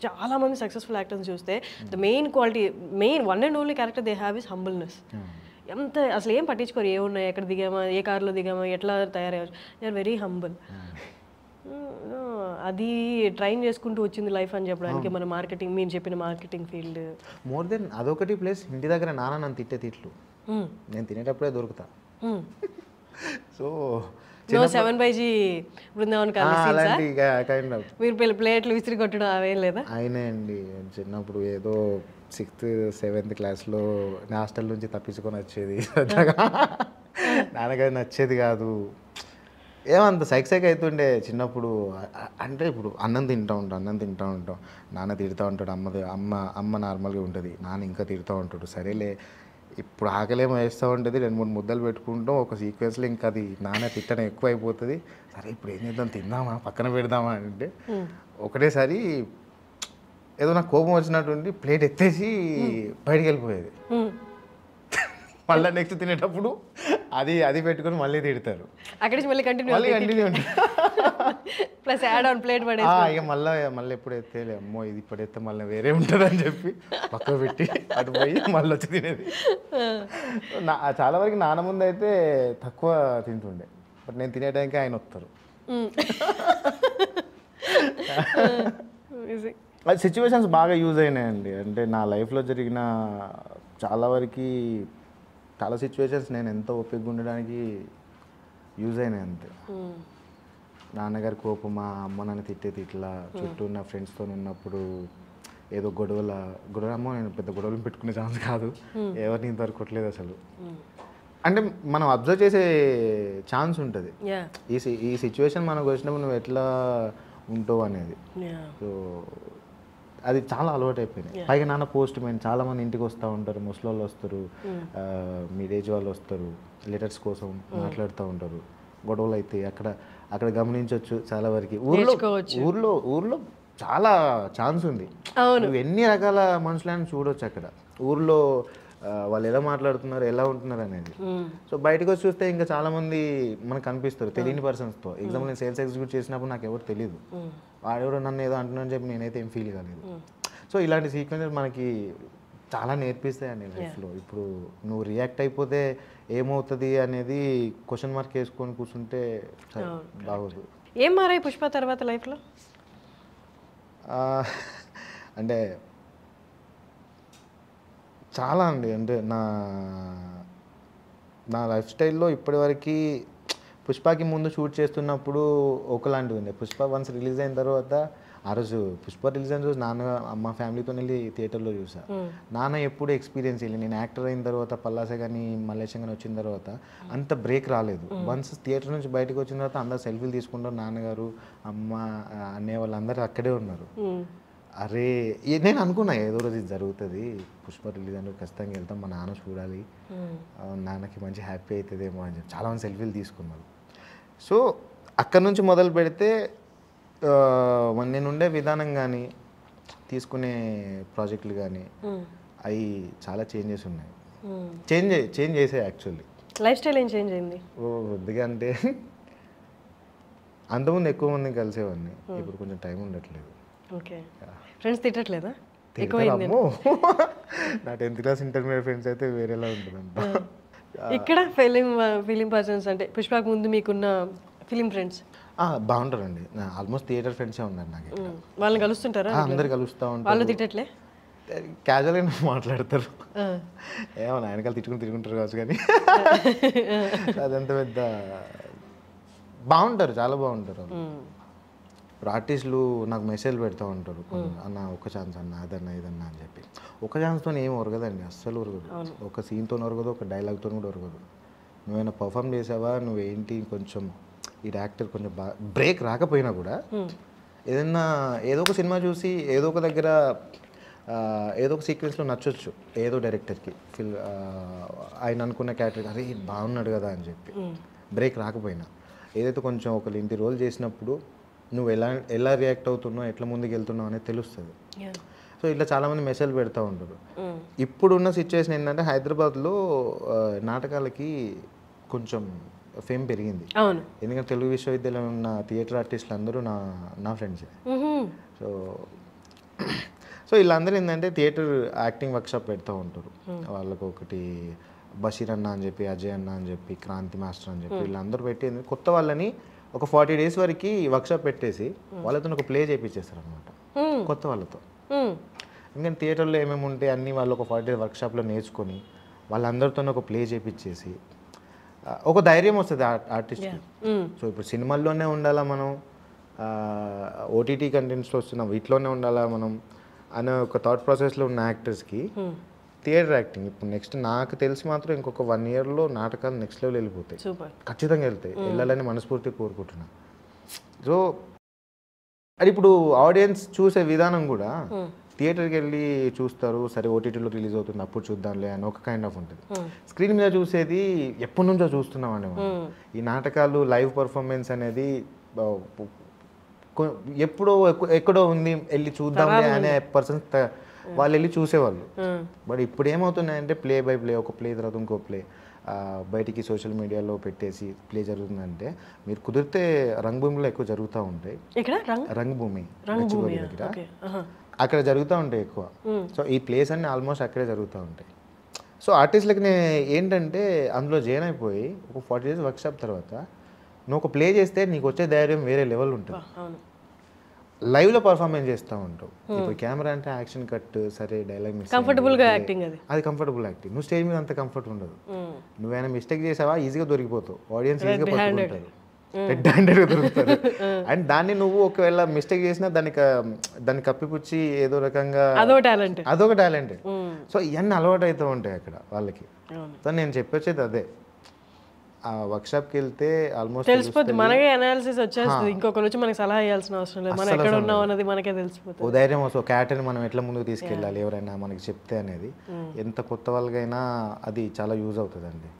చాలా మంది successful actors చూస్తే the main quality, main one and only character they have is humbleness. ఎంత అసలు ఏం పట్టించుకోరు, ఏమున్నాయి, ఎక్కడ దిగామా, ఏ కార్లో దిగామా, ఎట్లా తయారయ్యారు, దే ఆర్ వెరీ హంబుల్. అది ట్రైన్ చేసుకుంటూ వచ్చింది లైఫ్ అని చెప్పడానికి మన మార్కెటింగ్, మీరు చెప్పిన మార్కెటింగ్ ఫీల్డ్ మోర్ దెన్ అదొకటి. ప్లస్ ఇంటి దగ్గర నాన్న నన్ను తిట్లు, నేను తినేటప్పుడే దొరుకుతా. సో 7/G బృందావన్ అలాంటి కైండ్ ఆఫ్ మీరు ప్లేట్లు విసిరి కొట్టడం అవేం లేదా? అయినా అండి చిన్నప్పుడు ఏదో 6th 7th క్లాస్లో హాస్టల్ నుంచి తప్పించుకొని వచ్చేది. నాన్నగారు నచ్చేది కాదు, ఏమంత సైక్ అవుతుండే చిన్నప్పుడు. అంటే ఇప్పుడు అన్నం తింటూ ఉంటాం, నాన్న తిడుతూ ఉంటాడు, అమ్మ నార్మల్గా ఉంటుంది, నాన్న ఇంకా తిడుతూ ఉంటాడు. సరేలే ఇప్పుడు ఆకలేమో వేస్తూ ఉంటుంది, 2-3 ముద్దలు పెట్టుకుంటాం, ఒక సీక్వెన్స్లో ఇంకా అది నాన్న తిట్టడం ఎక్కువ అయిపోతుంది. సరే ఇప్పుడు ఏం చేద్దాం, తిందామా, పక్కన పెడదామా అంటే ఒకటేసారి ఏదో నాకు కోపం వచ్చినటువంటి ప్లేట్ ఎత్తేసి బయటికి వెళ్ళిపోయేది. మళ్ళీ నెక్స్ట్ తినేటప్పుడు అది పెట్టుకొని మళ్ళీ తిడతారు. అక్కడి నుంచి మళ్ళీ continue plus add on plate పడే ఇక మళ్ళీ ఎప్పుడు ఎత్తేలే, అమ్మో ఇది ఇప్పుడు ఎత్తే మళ్ళీ వేరే ఉంటుంది అని చెప్పి పక్క పెట్టి అటు పోయి మళ్ళీ వచ్చి తినేది. చాలా వరకు నాన్న ముందు అయితే తక్కువ తింటుండే, బట్ నేను తినే టైంకి ఆయన వస్తారు. అది సిచ్యువేషన్స్ బాగా యూజ్ అయినాయండి. అంటే నా లైఫ్లో జరిగిన చాలా సిచ్యువేషన్స్ నేను ఎంతో ఓపికగా ఉండడానికి యూజ్ అయినాయి అంతే. నాన్నగారి కోపమా, అమ్మ నన్ను తిట్లా, చుట్టూ ఉన్న ఫ్రెండ్స్తో ఉన్నప్పుడు ఏదో గొడవలమ్మో, నేను పెద్ద గొడవలు పెట్టుకునే ఛాన్స్ కాదు, ఎవరిని ఇంతవరకు కొట్టలేదు అసలు. అంటే మనం అబ్జర్వ్ చేసే ఛాన్స్ ఉంటుంది, ఈ సిచ్యువేషన్ మనకు వచ్చినప్పుడు నువ్వు ఎట్లా ఉంటావు అనేది. సో అది చాలా అలవాటు అయిపోయింది. పైగా నాన్న పోస్ట్ మ్యాన్, చాలా మంది ఇంటికి వస్తూ ఉంటారు, ముసలి వాళ్ళు వస్తారు, మీరేజ్ వాళ్ళు వస్తారు, లెటర్స్ కోసం మాట్లాడుతూ ఉంటారు, గొడవలు అయితే అక్కడ గమనించవచ్చు. చాలా వరకు ఊర్లో చాలా ఛాన్స్ ఉంది, నువ్వు ఎన్ని రకాల మనుషులను చూడొచ్చు అక్కడ ఊర్లో, వాళ్ళు ఎలా మాట్లాడుతున్నారు, ఎలా ఉంటున్నారు అనేది. సో బయటకు వచ్చి చూస్తే ఇంకా చాలా మంది మనకు కనిపిస్తారు తెలియని పర్సన్స్తో. ఎగ్జాంపుల్ నేను సేల్స్ ఎగ్జిక్యూట్ చేసినప్పుడు నాకు ఎవరు తెలియదు, వాడెవరో నన్ను ఏదో అంటున్నాను చెప్పి నేనైతే ఏం ఫీల్ కాలేదు. సో ఇలాంటి సీక్వెన్సెస్ మనకి చాలా నేర్పిస్తాయండి లైఫ్లో. ఇప్పుడు నువ్వు రియాక్ట్ అయిపోతే ఏమవుతుంది అనేది క్వశ్చన్ మార్క్ వేసుకొని కూర్చుంటే బాగోదు. ఏం మారాయి పుష్ప తర్వాత లైఫ్లో? అంటే చాలా అండి. అంటే నా లైఫ్ స్టైల్లో ఇప్పటివరకు పుష్పకి ముందు షూట్ చేస్తున్నప్పుడు ఒకలాంటిది ఉంది. పుష్ప వన్స్ రిలీజ్ అయిన తర్వాత, ఆ రోజు పుష్ప రిలీజ్ అయిన రోజు మా ఫ్యామిలీతో వెళ్ళి థియేటర్లో చూసా. నాన్న ఎప్పుడు ఎక్స్పీరియన్స్ వెళ్ళి, నేను యాక్టర్ అయిన తర్వాత పల్లాసే కానీ మల్లేశం కానీ వచ్చిన తర్వాత అంత బ్రేక్ రాలేదు. వన్స్ థియేటర్ నుంచి బయటకు వచ్చిన తర్వాత అందరు సెల్ఫీలు తీసుకుంటారు, నాన్నగారు అమ్మ అన్నయ్య వాళ్ళందరూ అక్కడే ఉన్నారు. అరే నేను అనుకున్నా ఏదో రోజు ఇది జరుగుతుంది, పుష్ప రిలీజ్ అని ఖచ్చితంగా వెళ్తాం, మా నాన్న చూడాలి, నాన్నకి మంచి హ్యాపీ అవుతుందేమో అని చెప్పి చాలామంది సెల్ఫీలు తీసుకున్నారు. సో అక్కడి నుంచి మొదలు పెడితే నేను ఉండే విధానం కానీ తీసుకునే ప్రాజెక్టులు కానీ అవి చాలా చేంజెస్ ఉన్నాయి. చేంజ్ చేసాయి యాక్చువల్లీ. లైఫ్ స్టైల్ ఏం చేంజ్ అయింది? కొద్దిగా అంటే అంతకుముందు ఎక్కువ మందిని కలిసేవాడిని, ఇప్పుడు కొంచెం టైం ఉండట్లేదు. ఓకే, ఫ్రెండ్స్ తిట్టట్లేదా? నా 10th క్లాస్ ఇంటర్మీడియట్ ఫ్రెండ్స్ అయితే వేరేలా ఉంటుందంట. ఇక్కడ ఫిలిం పర్సన్స్ అంటే పుష్పకు ముందు మీకున్న ఫిలిం ఫ్రెండ్స్ బాగుంటారండి. ఆల్మోస్ట్ థియేటర్ ఫ్రెండ్సే ఉన్నారు నాకు. వాళ్ళని కలుస్తుంటారా? అందరు కలుస్తూ ఉంటారు. వాళ్ళు తిట్టట్లే? క్యాజువల్గా మాట్లాడతారు, ఏమో ఆయనకాలు తిట్టుకుంటారు కావచ్చు, కానీ అదంతా పెద్ద బాగుంటారు, చాలా బాగుంటారు. ఇప్పుడు ఆర్టిస్టులు నాకు మెసేజ్ పెడతా ఉంటారు, అన్న ఒక ఛాన్స్ అన్న అదన్నా ఇదన్నా అని చెప్పి. ఒక ఛాన్స్తో ఏం ఒరగదండి, అస్సలు ఒరగదు. ఒక సీన్తో ఒరగదు, ఒక డైలాగ్తో కూడా ఒరగదు. నువ్వైనా పర్ఫామ్ చేసావా, నువ్వేంటి కొంచెం ఈ యాక్టర్ కొంచెం బ్రేక్ రాకపోయినా కూడా ఏదో ఒక సినిమా చూసి ఏదో ఒక దగ్గర ఏదో ఒక సీక్వెన్స్లో నచ్చొచ్చు ఏదో డైరెక్టర్కి, ఆయన అనుకున్న క్యారెక్టర్ అరే బాగున్నాడు కదా అని చెప్పి. బ్రేక్ రాకపోయినా ఏదైతే కొంచెం ఒక ఇంటి రోల్ చేసినప్పుడు నువ్వు ఎలా రియాక్ట్ అవుతున్నావు, ఎట్లా ముందుకు వెళ్తున్నావు అనేది తెలుస్తుంది. సో ఇట్లా చాలామంది మెసేజ్ పెడతా ఉంటారు. ఇప్పుడున్న సిచ్యువేషన్ ఏంటంటే హైదరాబాద్లో నాటకాలకి కొంచెం ఫేమ్ పెరిగింది. ఎందుకంటే తెలుగు విశ్వవిద్యాలయంలో ఉన్న థియేటర్ ఆర్టిస్టులు అందరూ నా ఫ్రెండ్సే. సో సో వీళ్ళందరూ ఏంటంటే థియేటర్ యాక్టింగ్ వర్క్షాప్ పెడతా ఉంటారు. వాళ్ళకు ఒకటి బషీర్ అన్న అని చెప్పి, అజయ్ అన్న అని చెప్పి, క్రాంతి మాస్టర్ అని చెప్పి వీళ్ళందరూ పెట్టి కొత్త వాళ్ళని ఒక 40 days వరకు వర్క్షాప్ పెట్టేసి వాళ్ళతో ఒక ప్లే చేయించేస్తారు అనమాట కొత్త వాళ్ళతో. ఎందుకంటే థియేటర్లో ఏమేమి ఉంటాయి అన్నీ వాళ్ళు ఒక 40 days వర్క్షాప్లో నేర్చుకొని వాళ్ళందరితో ఒక ప్లే చేయించేసి ఒక ధైర్యం వస్తుంది ఆర్టిస్ట్కి. సో ఇప్పుడు సినిమాల్లోనే ఉండాలా మనం, ఓటీటీ కంటెంట్స్లో వస్తున్నాం వీటిలోనే ఉండాలా మనం అనే ఒక థాట్ ప్రాసెస్లో ఉన్న యాక్టర్స్కి థియేటర్ యాక్టింగ్ ఇప్పుడు నెక్స్ట్ నాకు తెలిసి మాత్రం ఇంకొక 1 yearలో నాటకాలు నెక్స్ట్ లెవెల్ వెళ్ళిపోతాయి. ఖచ్చితంగా వెళ్తాయి, వెళ్ళాలని మనస్ఫూర్తిగా కోరుకుంటున్నా. సో అది ఇప్పుడు ఆడియన్స్ చూసే విధానం కూడా థియేటర్కి వెళ్ళి చూస్తారు, సరే ఓటీటీలో రిలీజ్ అవుతుంది అప్పుడు చూద్దాంలే అని ఒక కైండ్ ఆఫ్ ఉంటుంది. స్క్రీన్ మీద చూసేది ఎప్పటి నుంచో చూస్తున్నాం అండి మనం. ఈ నాటకాలు లైవ్ పర్ఫార్మెన్స్ అనేది ఎప్పుడో ఎక్కడో ఉంది, వెళ్ళి చూద్దాంలే అనే పర్సన్స్ వాళ్ళు వెళ్ళి చూసేవాళ్ళు. బట్ ఇప్పుడు ఏమవుతున్నాయంటే ప్లే బై ప్లే, ఒక ప్లే తర్వాత ఇంకో ప్లే బయటికి సోషల్ మీడియాలో పెట్టేసి ప్లే జరుగుతుందంటే మీరు కుదిరితే రంగభూమిలో ఎక్కువ జరుగుతూ ఉంటాయి. రంగభూమి దగ్గర అక్కడ జరుగుతూ ఉంటాయి ఎక్కువ. సో ఈ ప్లేస్ అన్నీ ఆల్మోస్ట్ అక్కడే జరుగుతూ ఉంటాయి. సో ఆర్టిస్ట్లకి నేను ఏంటంటే అందులో జాయిన్ అయిపోయి ఒక 40 days వర్క్షాప్ తర్వాత నువ్వు ఒక ప్లే చేస్తే నీకు వచ్చే ధైర్యం వేరే లెవెల్ ఉంటుంది. లైవ్లో పర్ఫార్మెన్స్ చేస్తూ ఉంటావు. ఇప్పుడు కెమెరా అంటే యాక్షన్ కట్, సరే డైలాగ్ మిస్, కంఫర్టబుల్గా యాక్టింగ్, అది కంఫర్టబుల్ యాక్టింగ్. నువ్వు స్టేజ్ మీద అంత కంఫర్ట్ ఉండదు. నువ్వేమైనా మిస్టేక్ చేసావా ఈజీగా దొరికిపోతావు, ఆడియన్స్ ఈజీగా పట్టుకుంటారు, రెడ్ హ్యాండెడ్గా దొరుకుతారు. అండ్ దాన్ని నువ్వు ఒకవేళ మిస్టేక్ చేసినా దాన్ని కప్పిపుచ్చి ఏదో రకంగా అదొక టాలెంట్. సో ఇవన్నీ అలవాటు అవుతూ ఉంటాయి అక్కడ వాళ్ళకి. సో నేను చెప్పొచ్చేది అదే, ఆ వర్క్షాప్కి వెళ్తే ఆల్మోస్ట్ తెలిసిపోతుంది, మనకే అనాలిసిస్ వచ్చేస్తుంది, ఇంకొకరు వచ్చి మనకి సలహా ఇవ్వాల్సిన అవసరం లేదు, మనం ఎక్కడ ఉన్నాం అన్నది మనకే తెలిసిపోతుంది. ధైర్యం వస్తుంది, క్యారెక్టర్ని మనం ఎట్లా ముందుకు తీసుకెళ్ళాలి ఎవరైనా మనకి చెప్తే అనేది ఎంత కొత్త వాళ్ళకైనా అది చాలా యూజ్ అవుతుంది అండి.